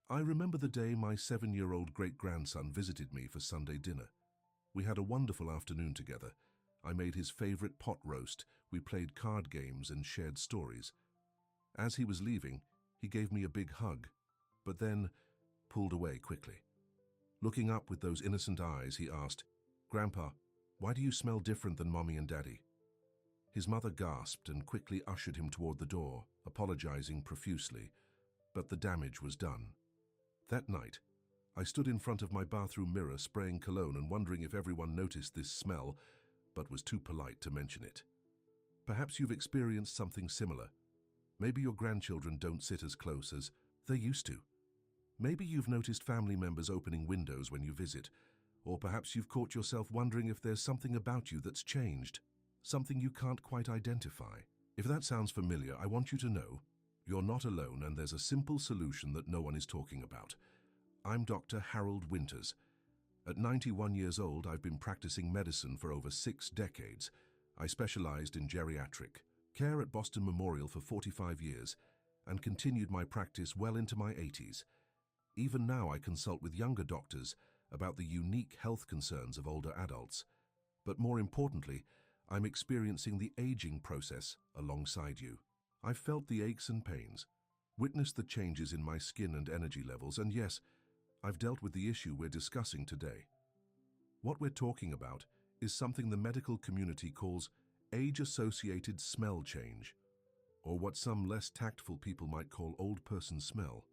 I remember the day my 7-year-old great-grandson visited me for Sunday dinner. We had a wonderful afternoon together. I made his favorite pot roast, we played card games and shared stories. As he was leaving, he gave me a big hug, but then pulled away quickly. Looking up with those innocent eyes, he asked, "Grandpa, why do you smell different than Mommy and Daddy?" His mother gasped and quickly ushered him toward the door, apologizing profusely, but the damage was done. That night, I stood in front of my bathroom mirror spraying cologne and wondering if everyone noticed this smell, but was too polite to mention it. Perhaps you've experienced something similar. Maybe your grandchildren don't sit as close as they used to. Maybe you've noticed family members opening windows when you visit, or perhaps you've caught yourself wondering if there's something about you that's changed, something you can't quite identify. If that sounds familiar, I want you to know you're not alone, and there's a simple solution that no one is talking about. I'm Dr. Harold Winters. At 91 years old, I've been practicing medicine for over 6 decades. I specialized in geriatric care at Boston Memorial for 45 years and continued my practice well into my 80s. Even now, I consult with younger doctors about the unique health concerns of older adults. But more importantly, I'm experiencing the aging process alongside you. I've felt the aches and pains, witnessed the changes in my skin and energy levels, and yes, I've dealt with the issue we're discussing today. What we're talking about is something the medical community calls age-associated smell change, or what some less tactful people might call old person smell.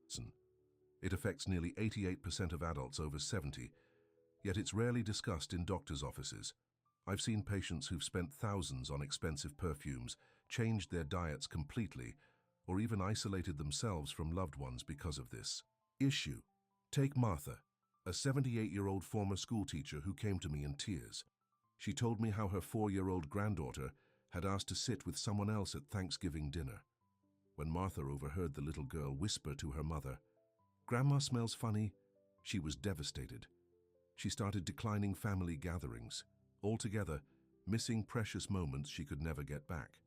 It affects nearly 88% of adults over 70, yet it's rarely discussed in doctors' offices. I've seen patients who've spent thousands on expensive perfumes, changed their diets completely, or even isolated themselves from loved ones because of this issue. Take Martha, a 78-year-old former schoolteacher who came to me in tears. She told me how her 4-year-old granddaughter had asked to sit with someone else at Thanksgiving dinner. When Martha overheard the little girl whisper to her mother, "Grandma smells funny," she was devastated. She started declining family gatherings, altogether missing precious moments she could never get back.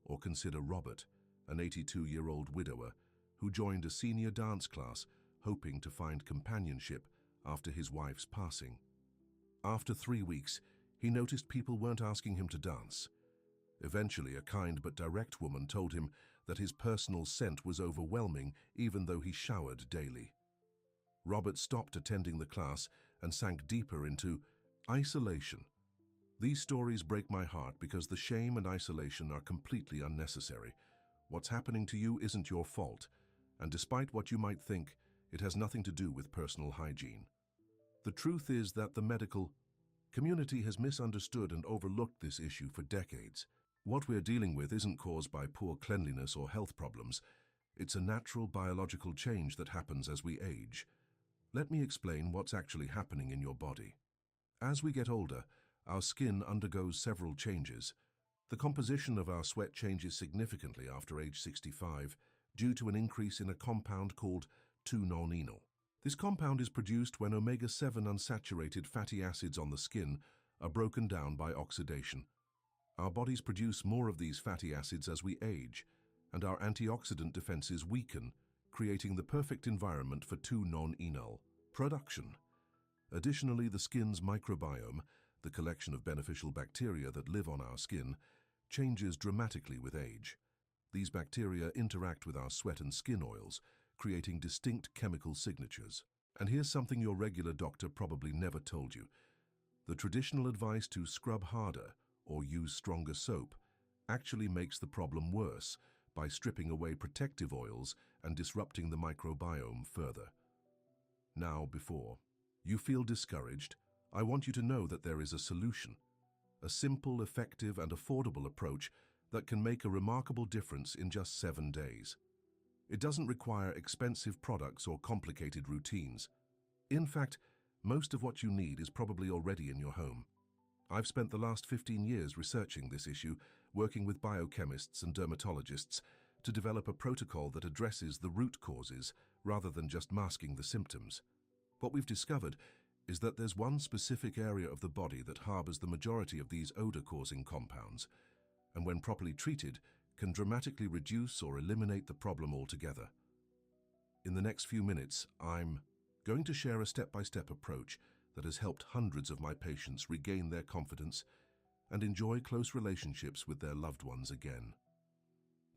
Or consider Robert, an 82-year-old widower who joined a senior dance class hoping to find companionship after his wife's passing. After 3 weeks, he noticed people weren't asking him to dance. Eventually, a kind but direct woman told him that his personal scent was overwhelming even though he showered daily. Robert stopped attending the class and sank deeper into isolation. These stories break my heart because the shame and isolation are completely unnecessary. What's happening to you isn't your fault, and despite what you might think, it has nothing to do with personal hygiene. The truth is that the medical community has misunderstood and overlooked this issue for decades. What we're dealing with isn't caused by poor cleanliness or health problems. It's a natural biological change that happens as we age. Let me explain what's actually happening in your body. As we get older, our skin undergoes several changes. The composition of our sweat changes significantly after age 65 due to an increase in a compound called 2-nonenal. This compound is produced when omega-7 unsaturated fatty acids on the skin are broken down by oxidation. Our bodies produce more of these fatty acids as we age, and our antioxidant defenses weaken, creating the perfect environment for 2-nonenal production. Additionally, the skin's microbiome, the collection of beneficial bacteria that live on our skin, changes dramatically with age. These bacteria interact with our sweat and skin oils, creating distinct chemical signatures. And here's something your regular doctor probably never told you. The traditional advice to scrub harder or use stronger soap actually makes the problem worse by stripping away protective oils and disrupting the microbiome further. Now, before you feel discouraged, I want you to know that there is a solution, a simple, effective, and affordable approach that can make a remarkable difference in just 7 days. It doesn't require expensive products or complicated routines. In fact, most of what you need is probably already in your home. I've spent the last 15 years researching this issue, working with biochemists and dermatologists to develop a protocol that addresses the root causes rather than just masking the symptoms. What we've discovered is that there's one specific area of the body that harbors the majority of these odor-causing compounds, and when properly treated, can dramatically reduce or eliminate the problem altogether. In the next few minutes, I'm going to share a step-by-step approach that has helped hundreds of my patients regain their confidence and enjoy close relationships with their loved ones again.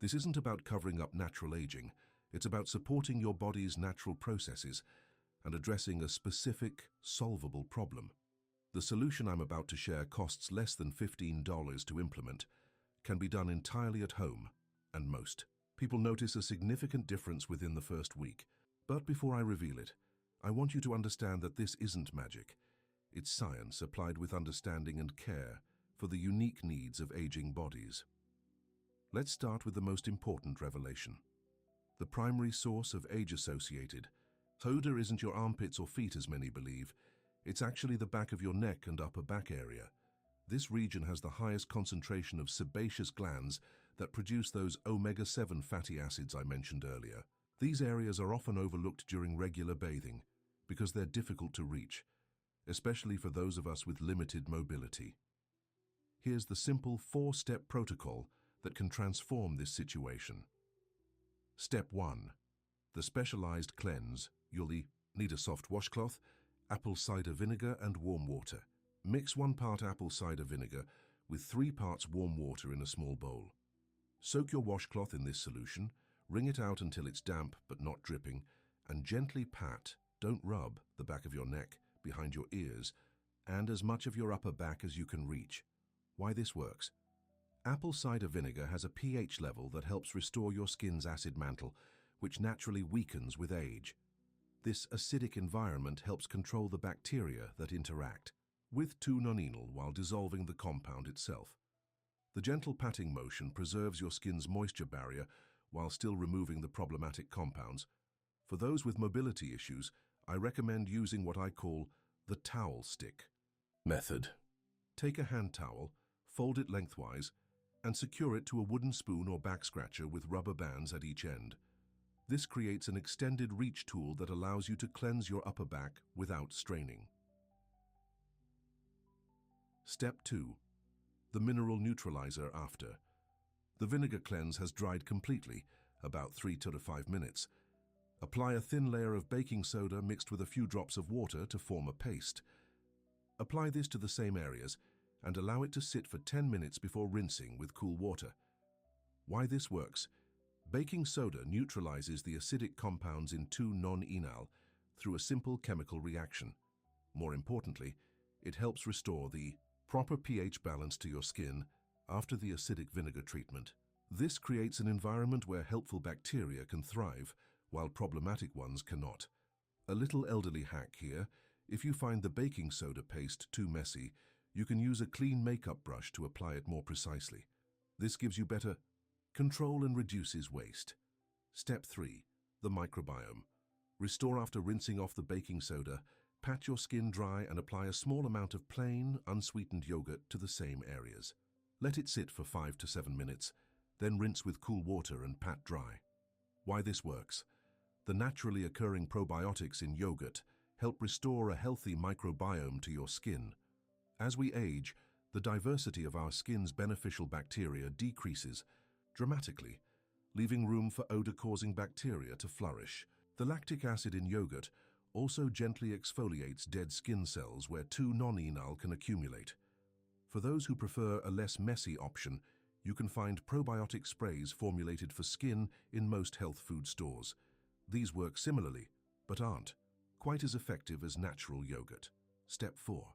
This isn't about covering up natural aging, it's about supporting your body's natural processes and addressing a specific, solvable problem. The solution I'm about to share costs less than $15 to implement, can be done entirely at home, and most people notice a significant difference within the first week. But before I reveal it, I want you to understand that this isn't magic. It's science applied with understanding and care for the unique needs of aging bodies. Let's start with the most important revelation. The primary source of age-associated odor isn't your armpits or feet as many believe. It's actually the back of your neck and upper back area. This region has the highest concentration of sebaceous glands that produce those omega-7 fatty acids I mentioned earlier. These areas are often overlooked during regular bathing because they're difficult to reach, especially for those of us with limited mobility. Here's the simple 4-step protocol that can transform this situation. Step 1. The specialized cleanse. You'll need a soft washcloth, apple cider vinegar and warm water. Mix 1 part apple cider vinegar with 3 parts warm water in a small bowl. Soak your washcloth in this solution, wring it out until it's damp but not dripping, and gently pat, don't rub, the back of your neck, behind your ears, and as much of your upper back as you can reach. Why this works? Apple cider vinegar has a pH level that helps restore your skin's acid mantle, which naturally weakens with age. This acidic environment helps control the bacteria that interact with 2-nonenal while dissolving the compound itself. The gentle patting motion preserves your skin's moisture barrier while still removing the problematic compounds. For those with mobility issues, I recommend using what I call the towel stick method. Take a hand towel, fold it lengthwise, and secure it to a wooden spoon or back scratcher with rubber bands at each end. This creates an extended reach tool that allows you to cleanse your upper back without straining. Step 2. The mineral neutralizer after. The vinegar cleanse has dried completely, about 3 to 5 minutes. Apply a thin layer of baking soda mixed with a few drops of water to form a paste. Apply this to the same areas and allow it to sit for 10 minutes before rinsing with cool water. Why this works? Baking soda neutralizes the acidic compounds in 2-non-enal through a simple chemical reaction. More importantly, it helps restore the proper pH balance to your skin after the acidic vinegar treatment. This creates an environment where helpful bacteria can thrive, while problematic ones cannot. A little elderly hack here: if you find the baking soda paste too messy, you can use a clean makeup brush to apply it more precisely. This gives you better control and reduces waste. Step 3. The microbiome. Restore after rinsing off the baking soda. Pat your skin dry and apply a small amount of plain, unsweetened yogurt to the same areas. Let it sit for 5 to 7 minutes, then rinse with cool water and pat dry. Why this works? The naturally occurring probiotics in yogurt help restore a healthy microbiome to your skin. As we age, the diversity of our skin's beneficial bacteria decreases dramatically, leaving room for odor-causing bacteria to flourish. The lactic acid in yogurt also gently exfoliates dead skin cells where 2-nonenal can accumulate. For those who prefer a less messy option, you can find probiotic sprays formulated for skin in most health food stores. These work similarly, but aren't quite as effective as natural yogurt. Step 4.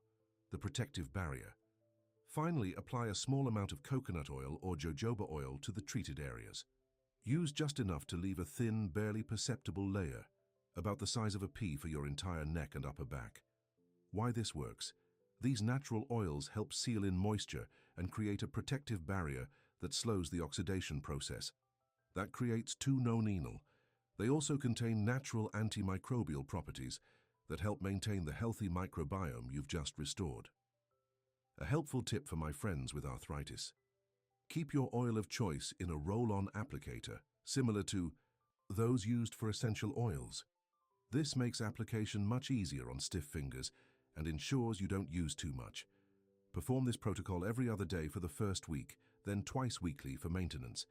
The protective barrier. Finally, apply a small amount of coconut oil or jojoba oil to the treated areas. Use just enough to leave a thin, barely perceptible layer, about the size of a pea, for your entire neck and upper back. Why this works? These natural oils help seal in moisture and create a protective barrier that slows the oxidation process. That creates 2-nonenal. They also contain natural antimicrobial properties that help maintain the healthy microbiome you've just restored. A helpful tip for my friends with arthritis: keep your oil of choice in a roll-on applicator, similar to those used for essential oils. This makes application much easier on stiff fingers and ensures you don't use too much. Perform this protocol every other day for the first week, then twice weekly for maintenance.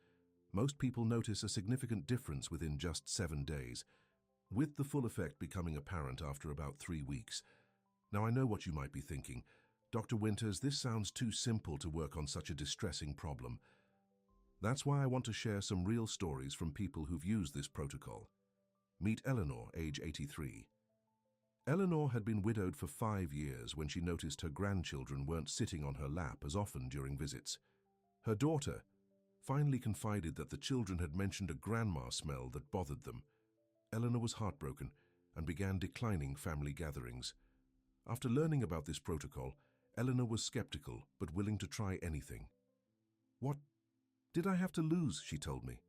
Most people notice a significant difference within just 7 days. with the full effect becoming apparent after about 3 weeks. Now I know what you might be thinking. Dr. Winters, this sounds too simple to work on such a distressing problem. That's why I want to share some real stories from people who've used this protocol. Meet Eleanor, age 83. Eleanor had been widowed for 5 years when she noticed her grandchildren weren't sitting on her lap as often during visits. Her daughter finally confided that the children had mentioned a grandma smell that bothered them. Eleanor was heartbroken and began declining family gatherings. After learning about this protocol, Eleanor was skeptical but willing to try anything. "What did I have to lose?" she told me.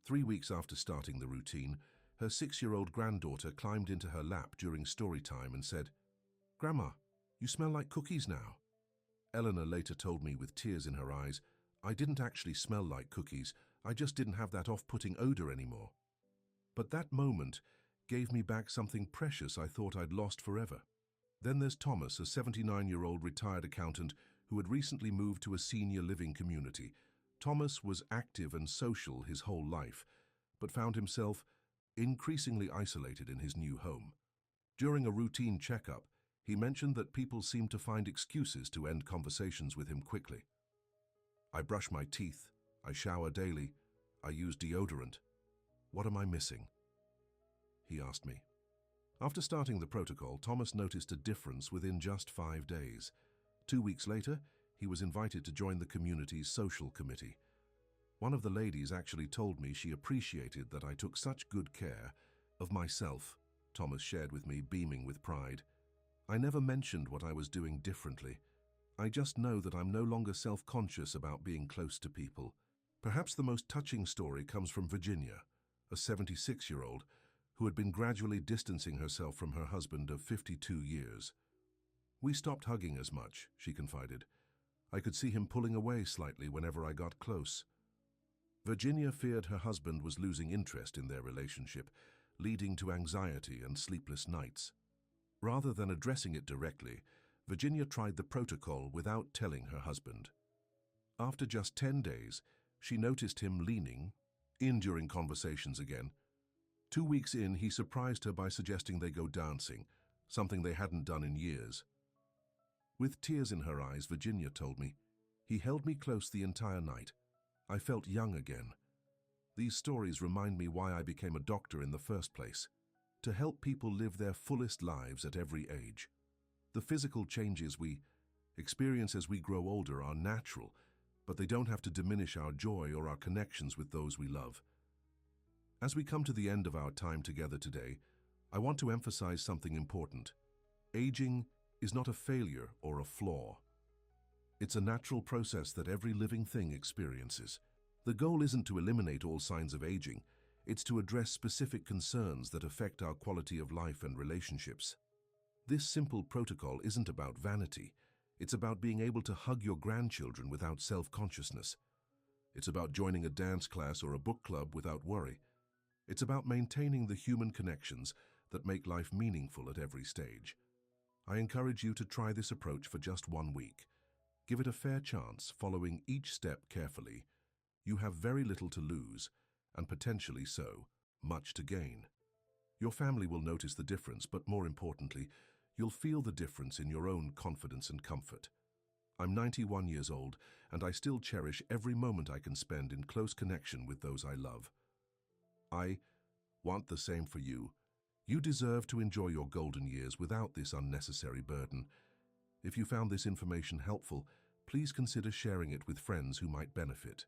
3 weeks after starting the routine, her 6-year-old granddaughter climbed into her lap during story time and said, "Grandma, you smell like cookies now." Eleanor later told me with tears in her eyes, "I didn't actually smell like cookies, I just didn't have that off-putting odor anymore." But that moment gave me back something precious I thought I'd lost forever. Then there's Thomas, a 79-year-old retired accountant who had recently moved to a senior living community. Thomas was active and social his whole life, but found himself increasingly isolated in his new home. During a routine checkup, he mentioned that people seemed to find excuses to end conversations with him quickly. "I brush my teeth, I shower daily, I use deodorant. What am I missing?" he asked me. After starting the protocol, Thomas noticed a difference within just 5 days. 2 weeks later, he was invited to join the community's social committee. One of the ladies actually told me she appreciated that I took such good care of myself, Thomas shared with me, beaming with pride. "I never mentioned what I was doing differently. I just know that I'm no longer self-conscious about being close to people." Perhaps the most touching story comes from Virginia, a 76-year-old who had been gradually distancing herself from her husband of 52 years. "We stopped hugging as much," she confided. "I could see him pulling away slightly whenever I got close." Virginia feared her husband was losing interest in their relationship, leading to anxiety and sleepless nights. Rather than addressing it directly, Virginia tried the protocol without telling her husband. After just 10 days, she noticed him leaning in during conversations again. 2 weeks in, he surprised her by suggesting they go dancing, something they hadn't done in years. With tears in her eyes, Virginia told me, "He held me close the entire night. I felt young again." These stories remind me why I became a doctor in the first place, to help people live their fullest lives at every age. The physical changes we experience as we grow older are natural, but they don't have to diminish our joy or our connections with those we love. As we come to the end of our time together today, I want to emphasize something important. Aging is not a failure or a flaw. It's a natural process that every living thing experiences. The goal isn't to eliminate all signs of aging, it's to address specific concerns that affect our quality of life and relationships. This simple protocol isn't about vanity, it's about being able to hug your grandchildren without self-consciousness. It's about joining a dance class or a book club without worry. It's about maintaining the human connections that make life meaningful at every stage. I encourage you to try this approach for just 1 week. Give it a fair chance, following each step carefully. You have very little to lose, and potentially so, much to gain. Your family will notice the difference, but more importantly, you'll feel the difference in your own confidence and comfort. I'm 91 years old, and I still cherish every moment I can spend in close connection with those I love. I want the same for you. You deserve to enjoy your golden years without this unnecessary burden. If you found this information helpful, please consider sharing it with friends who might benefit.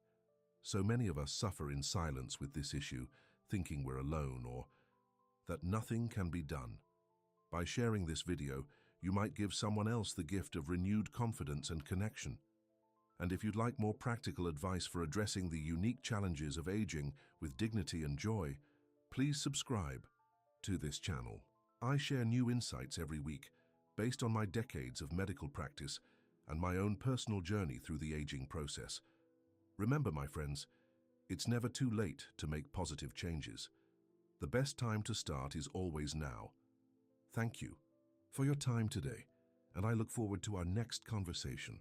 So many of us suffer in silence with this issue, thinking we're alone or that nothing can be done. By sharing this video, you might give someone else the gift of renewed confidence and connection. And if you'd like more practical advice for addressing the unique challenges of aging with dignity and joy, please subscribe to this channel. I share new insights every week based on my decades of medical practice and my own personal journey through the aging process. Remember, my friends, it's never too late to make positive changes. The best time to start is always now. Thank you for your time today, and I look forward to our next conversation.